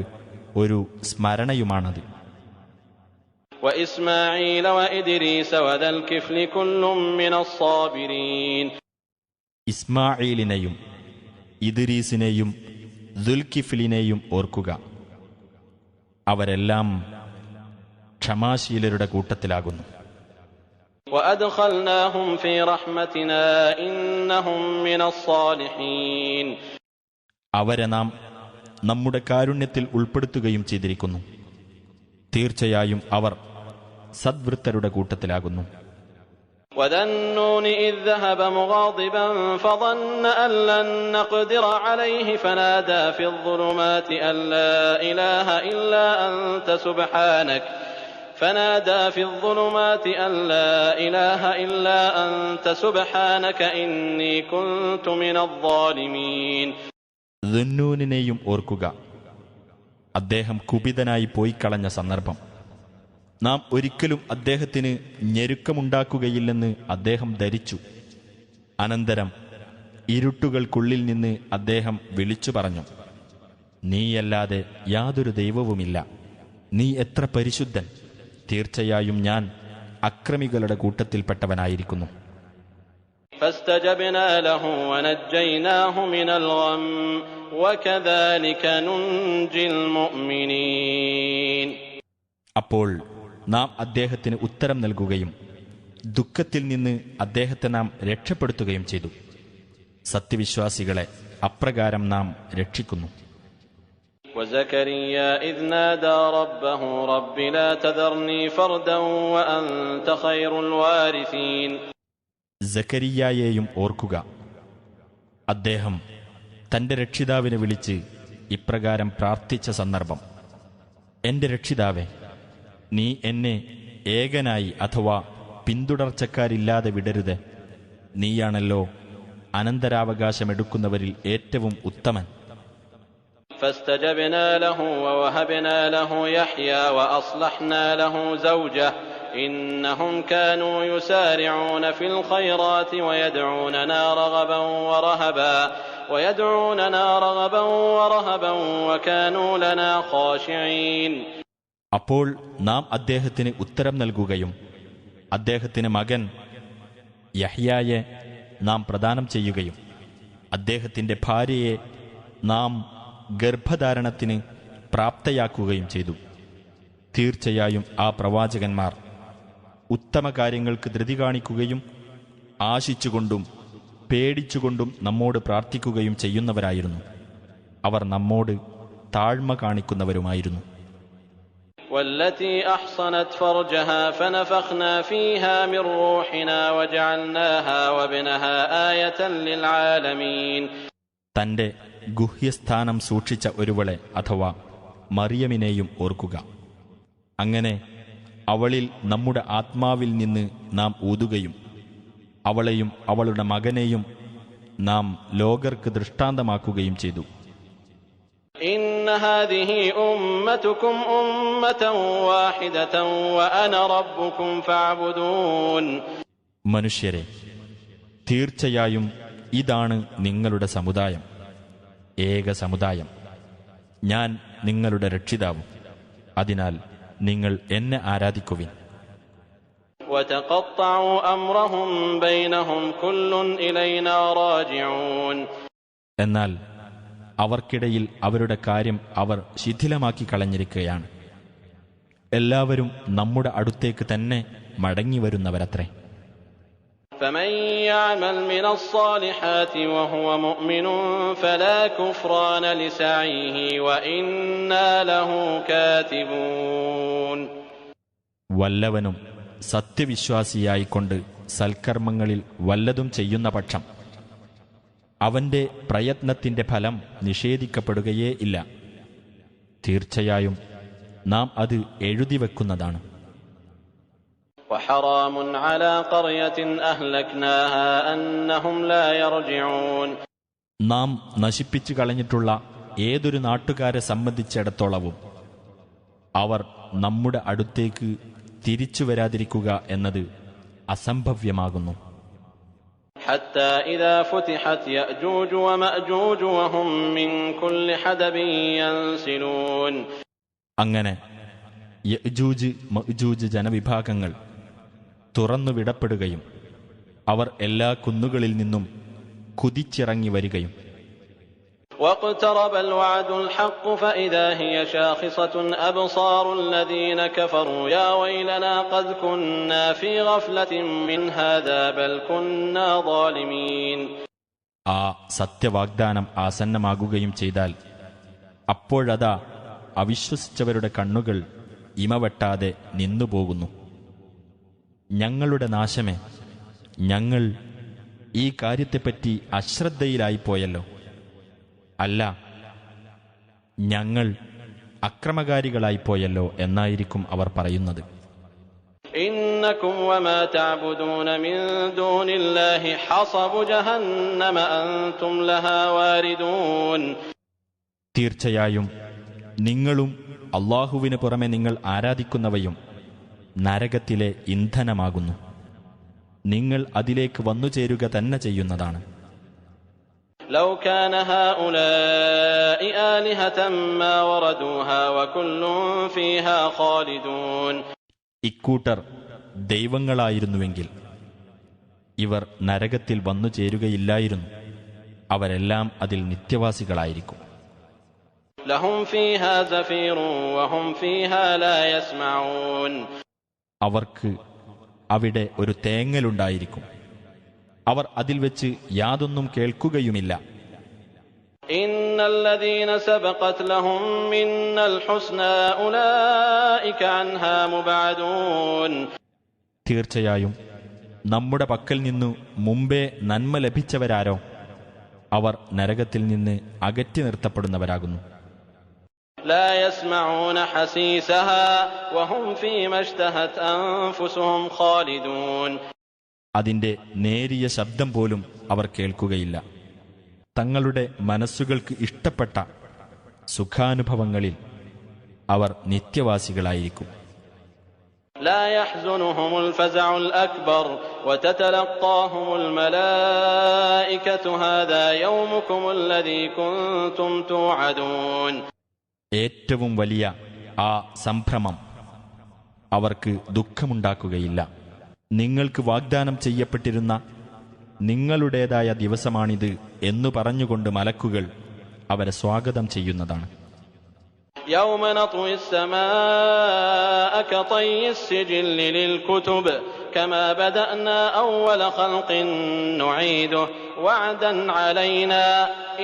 ഒരു സ്മരണയുമാണത്. وإسماعيل وإدريس وذا الكفل كل من الصابرين. ഇസ്മാഈലിനെയും ക്ഷമാശീലരുടെ കൂട്ടത്തിലാകുന്നു. وأدخلناهم في رحمتنا إنهم من الصالحين. അവരെ നാം നമ്മുടെ കാരുണ്യത്തിൽ ഉൾപ്പെടുത്തുകയും ചെയ്തിരിക്കുന്നു. തീർച്ചയായും അവർ സദ്വൃത്തരുടെ കൂട്ടത്തിലാകുന്നു. وذا النون إذ ذهب مغاضبا فظن أن لن نقدر عليه فنادى في الظلمات أن لا إله إلا أنت سبحانك إني كنت من الظالمين. ദുന്നൂനിനെയും ഓർക്കുക. അദ്ദേഹം കുപിതനായി പോയിക്കളഞ്ഞ സന്ദർഭം. നാം ഒരിക്കലും അദ്ദേഹത്തിന് ഞെരുക്കമുണ്ടാക്കുകയില്ലെന്ന് അദ്ദേഹം ധരിച്ചു. അനന്തരം ഇരുട്ടുകൾക്കുള്ളിൽ നിന്ന് അദ്ദേഹം വിളിച്ചു പറഞ്ഞു, നീയല്ലാതെ യാതൊരു ദൈവവുമില്ല, നീ എത്ര പരിശുദ്ധൻ, തീർച്ചയായും ഞാൻ അക്രമികളുടെ കൂട്ടത്തിൽപ്പെട്ടവനായിരിക്കുന്നു. فاستجبنا له ونجيناه من الغم وكذلك ننجي المؤمنين. അപ്പോൾ നാം അദ്ദേഹത്തിന് ഉത്തരം നൽകുകയും ദുഃഖത്തിൽ നിന്ന് അദ്ദേഹത്തെ നാം രക്ഷപ്പെടുത്തുകയും ചെയ്തു. സത്യവിശ്വാസികളെ അപ്രകാരം നാം രക്ഷിക്കുന്നു. وزكريا إذ نادى ربه رب لا تذرني فردا وأنت خير الوارثين. സക്കരിയായെയും ഓർക്കുക. അദ്ദേഹം തന്റെ രക്ഷിതാവിനെ വിളിച്ച് ഇപ്രകാരം പ്രാർത്ഥിച്ച സന്ദർഭം, എന്റെ രക്ഷിതാവേ, നീ എന്നെ ഏകനായി അഥവാ പിന്തുടർച്ചക്കാരില്ലാതെ വിടരുത്. നീയാണല്ലോ അനന്തരാവകാശമെടുക്കുന്നവരിൽ ഏറ്റവും ഉത്തമൻ. فاستجبنا له ووهبنا له يحيى وأصلحنا له زوجه إنهم كانوا يسارعون في الخيرات ويدعوننا رغبا ورهبا وكانوا لنا خاشعين. അപ്പോൾ നാം അദ്ദേഹത്തിന് ഉത്തരം നൽകുകയും അദ്ദേഹത്തിന് മകൻ യഹ്യായെ നാം പ്രദാനം ചെയ്യുകയും അദ്ദേഹത്തിന്റെ ഭാര്യയെ നാം ഗർഭധാരണത്തിന് പ്രാപ്തയാക്കുകയും ചെയ്തു. തീർച്ചയായും ആ പ്രവാചകന്മാർ ഉത്തമ കാര്യങ്ങൾക്ക് ധൃതി കാണിക്കുകയും ആശിച്ചുകൊണ്ടും പേടിച്ചുകൊണ്ടും നമ്മോട് പ്രാർത്ഥിക്കുകയും ചെയ്യുന്നവരായിരുന്നു. അവർ നമ്മോട് താഴ്മ കാണിക്കുന്നവരുമായിരുന്നു. والتي أحصنت فرجها فنفخنا فيها من روحنا وجعلناها وابنها آية للعالمين. തന്റെ ഗുഹ്യസ്ഥാനം സൂക്ഷിച്ച ഒരുവളെ അഥവാ മറിയമിനെയും ഓർക്കുക. അങ്ങനെ അവളിൽ നമ്മുടെ ആത്മാവിൽ നിന്ന് നാം ഊതുകയും അവളെയും അവളുടെ മകനെയും നാം ലോകർക്ക് ദൃഷ്ടാന്തമാക്കുകയും ചെയ്തു. إن هذه أمتكم أمة واحدة وأنا ربكم فاعبدون. മനുഷ്യരെ, തീർച്ചയായും ഇതാണ് നിങ്ങളുടെ സമുദായം, ഏക സമുദായം. ഞാൻ നിങ്ങളുടെ രക്ഷിതാവും, അതിനാൽ നിങ്ങൾ എന്നെ ആരാധിക്കുവിൻ. وتقطعوا أمرهم بينهم كل إلينا راجعون. എന്നാൽ അവർക്കിടയിൽ അവരുടെ കാര്യം അവർ ശിഥിലമാക്കി കളഞ്ഞിരിക്കുകയാണ്. എല്ലാവരും നമ്മുടെ അടുത്തേക്ക് തന്നെ മടങ്ങിവരുന്നവരത്രേ. فمن يعمل من الصالحات وهو مؤمن فلا كفران لسعيه وإنا له كاتبون. വല്ലവനും സത്യവിശ്വാസിയായിക്കൊണ്ട് സൽക്കർമ്മങ്ങളിൽ വല്ലതും ചെയ്യുന്ന പക്ഷം അവന്റെ പ്രയത്നത്തിന്റെ ഫലം നിഷേധിക്കപ്പെടുകയേ ഇല്ല. തീർച്ചയായും നാം അത് എഴുതിവെക്കുന്നതാണ്. وحرام على قرية أهلكناها أنهم لا يرجعون. നാം നശിപ്പിച്ചു കളഞ്ഞിട്ടുള്ള ഏതൊരു നാട്ടുകാരെ സംബന്ധിച്ചിടത്തോളവും അവർ നമ്മുടെ അടുത്തേക്ക് തിരിച്ചു വരാതിരിക്കുക എന്നത് അസംഭവ്യമാകുന്നു. حتى إذا فتحت يأجوج ومأجوج وهم من كل حدب ينسلون. അങ്ങനെ യഅ്ജൂജ് മഅ്ജൂജ് ജനവിഭാഗങ്ങൾ തുറന്നുവിടപ്പെടുകയും അവർ എല്ലാ കുന്നുകളിൽ നിന്നും കുതിച്ചിറങ്ങി വരികയും واقترب الوعد الحق فإذا هي شاخصة أبصار الذين كفروا يا ويلنا قد كنا في غفلة من هذا بل كنا ظالمين. ആ സത്യവാഗ്ദാനം ആസന്നമാകുകയും ചെയ്താൽ അപ്പോഴതാ അവിശ്വസിച്ചവരുടെ കണ്ണുകൾ ഇമവെട്ടാതെ നിന്നുപോകുന്നു. ഞങ്ങളുടെ നാശമേ, ഞങ്ങൾ ഈ കാര്യത്തെപ്പറ്റി അശ്രദ്ധയിലായിപ്പോയല്ലോ. അല്ല, ഞങ്ങൾ അക്രമകാരികളായിപ്പോയല്ലോ എന്നായിരിക്കും അവർ പറയുന്നത്. إنكم وما تعبدون من دون الله حصب جهنم أنتم لها واردون. തീർച്ചയായും നിങ്ങളും അല്ലാഹുവിന് പുറമെ നിങ്ങൾ ആരാധിക്കുന്നവയും നരകത്തിലെ ഇന്ധനമാകുന്നു. നിങ്ങൾ അതിലേക്ക് വന്നുചേരുക തന്നെ ചെയ്യുന്നതാണ്. لو كان هؤلاء آلهة ما وردوها وكل فيها خالدون. ഇക്കൂട്ടർ ദൈവങ്ങളായിരുന്നുവെങ്കിൽ ഇവർ നരകത്തിൽ വന്നു ചേരുകയില്ലായിരുന്നു. അവരെല്ലാം അതിൽ നിത്യവാസികളായിരിക്കും. لهم فيها زفير وهم فيها لا يسمعون. അവർക്ക് അവിടെ ഒരു തേങ്ങലുണ്ടായിരിക്കും. അവർ അതിൽ വെച്ച് യാതൊന്നും കേൾക്കുകയുമില്ല. إن الذين سبقت لهم منا الحسنى أولئك عنها مبعدون. തീർച്ചയായും നമ്മുടെ പക്കൽ നിന്നു മുമ്പേ നന്മ ലഭിച്ചവരാരോ അവർ നരകത്തിൽ നിന്ന് അകറ്റി നിർത്തപ്പെടുന്നവരാകുന്നു. لا يسمعون حسيسها وهم فيما اشتهت أنفسهم خالدون. അതിന്റെ നേരിയ ശബ്ദം പോലും അവർ കേൾക്കുകയില്ല. തങ്ങളുടെ മനസ്സുകൾക്ക് ഇഷ്ടപ്പെട്ട സുഖാനുഭവങ്ങളിൽ അവർ നിത്യവാസികളായിരിക്കും. لا يحزنهم الفزع الأكبر وتتلقاهم الملائكة هذا يومكم الذي كنتم توعدون. ഏറ്റവും വലിയ ആ സംഭ്രമം അവർക്ക് ദുഃഖമുണ്ടാക്കുകയില്ല. നിങ്ങൾക്ക് വാഗ്ദാനം ചെയ്യപ്പെട്ടിരുന്ന നിങ്ങളുടേതായ ദിവസമാണിത് എന്നു പറഞ്ഞുകൊണ്ട് മലക്കുകൾ അവരെ സ്വാഗതം ചെയ്യുന്നതാണ്. يوم نطوي السماء كطي السجل للكتب كما بدأنا أول خلق نعيده وعدا علينا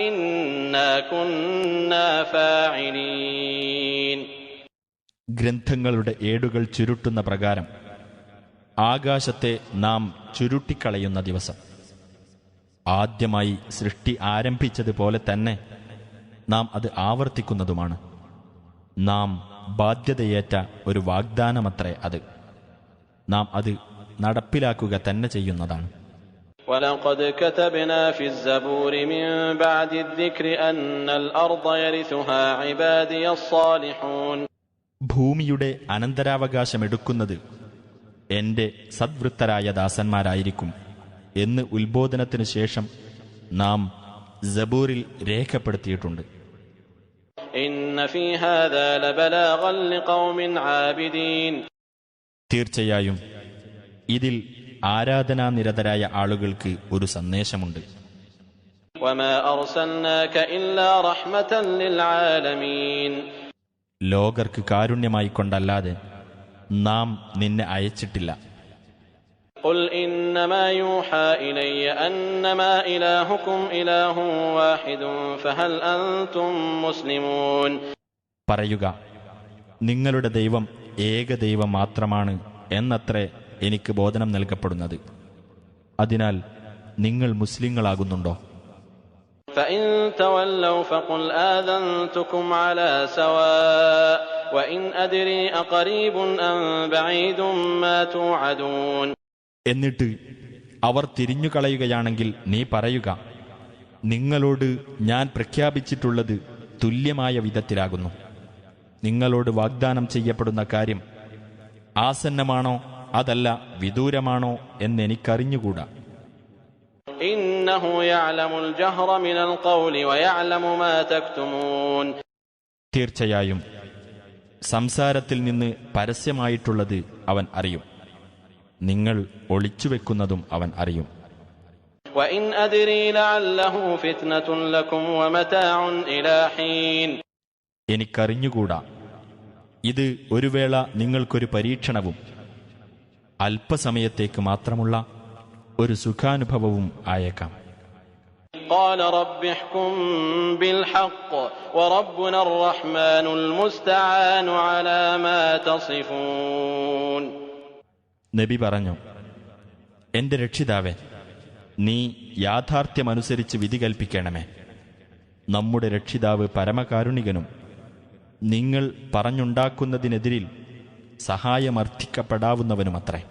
إنا كنا فاعلين. ഗ്രന്ഥങ്ങളുടെ ഏടുകൾ ചുരുട്ടുന്ന പ്രകാരം ആകാശത്തെ നാം ചുരുട്ടിക്കളയുന്ന ദിവസം, ആദ്യമായി സൃഷ്ടി ആരംഭിച്ചതുപോലെ തന്നെ നാം അത് ആവർത്തിക്കുന്നതുമാണ്. നാം ബാധ്യതയേറ്റ ഒരു വാഗ്ദാനമത്രേ അത്. നാം അത് നടപ്പിലാക്കുക തന്നെ ചെയ്യുന്നതാണ്. ولقد كتبنا في الزبور من بعد الذكر أن الأرض يرثها عبادي الصالحون. ഭൂമിയുടെ അനന്തരാവകാശമെടുക്കുന്നത് എന്റെ സദ്വൃത്തരായ ദാസന്മാരായിരിക്കും എന്ന് ഉത്ബോധനത്തിനു ശേഷം നാം സബൂറിൽ രേഖപ്പെടുത്തിയിട്ടുണ്ട്. إن في هذا لبلاغا لقوم عابدين. തീർച്ചയായും ഇതിൽ ആരാധനാനിരതരായ ആളുകൾക്ക് ഒരു സന്ദേശമുണ്ട്. وما أرسلناك إلا رحمة للعالمين. ലോകർക്ക് കാരുണ്യമായി കൊണ്ടല്ലാതെ നാം നിന്നെ അയച്ചിട്ടില്ല. قل إنما يوحى إلي أنما إلهكم إله واحد فهل أنتم مسلمون. പറയുക, നിങ്ങളുടെ ദൈവം ഏകദൈവം മാത്രമാണ് എന്നത്രേ എനിക്ക് ബോധനം നൽകപ്പെടുന്നത്. അതിനാൽ നിങ്ങൾ മുസ്ലിങ്ങളാകുന്നുണ്ടോ? فإن تولوا فقل آذنتكم على سواء وإن أدري أقريب أم بعيد ما توعدون. എന്നിട്ട് അവർ തിരിഞ്ഞുകളയുകയാണെങ്കിൽ നീ പറയുക, നിങ്ങളോട് ഞാൻ പ്രഖ്യാപിച്ചിട്ടുള്ളത് തുല്യമായ വിധത്തിലാകുന്നു. നിങ്ങളോട് വാഗ്ദാനം ചെയ്യപ്പെടുന്ന കാര്യം ആസന്നമാണോ അതല്ല വിദൂരമാണോ എന്നെനിക്കറിഞ്ഞുകൂടാ. إنه يعلم الجهر من القول ويعلم ما تكتمون. തീർച്ചയായും സംസാരത്തിൽ നിന്ന് പരസ്യമായിട്ടുള്ളത് അവൻ അറിയും, നിങ്ങൾ ഒളിച്ചുവെക്കുന്നതും അവൻ അറിയും. وإن أدري لعله فتنة لكم ومتاع إلى حين. എനിക്കറിഞ്ഞുകൂടാ, ഇത് ഒരു വേള നിങ്ങൾക്കൊരു പരീക്ഷണവും അല്പസമയത്തേക്ക് മാത്രമുള്ള ഒരു സുഖാനുഭവവും ആയേക്കാം. قال رب احكم بالحق وربنا الرحمن المستعان على ما تصفون. നബി പറഞ്ഞു, എന്റെ രക്ഷിതാവേ, നീ യാഥാർത്ഥ്യമനുസരിച്ച് വിധി കൽപ്പിക്കണമേ. നമ്മുടെ രക്ഷിതാവ് പരമകാരുണികനും നിങ്ങൾ പറഞ്ഞുണ്ടാക്കുന്നതിനെതിരിൽ സഹായമർത്ഥിക്കപ്പെടാവുന്നവനുമത്രേ.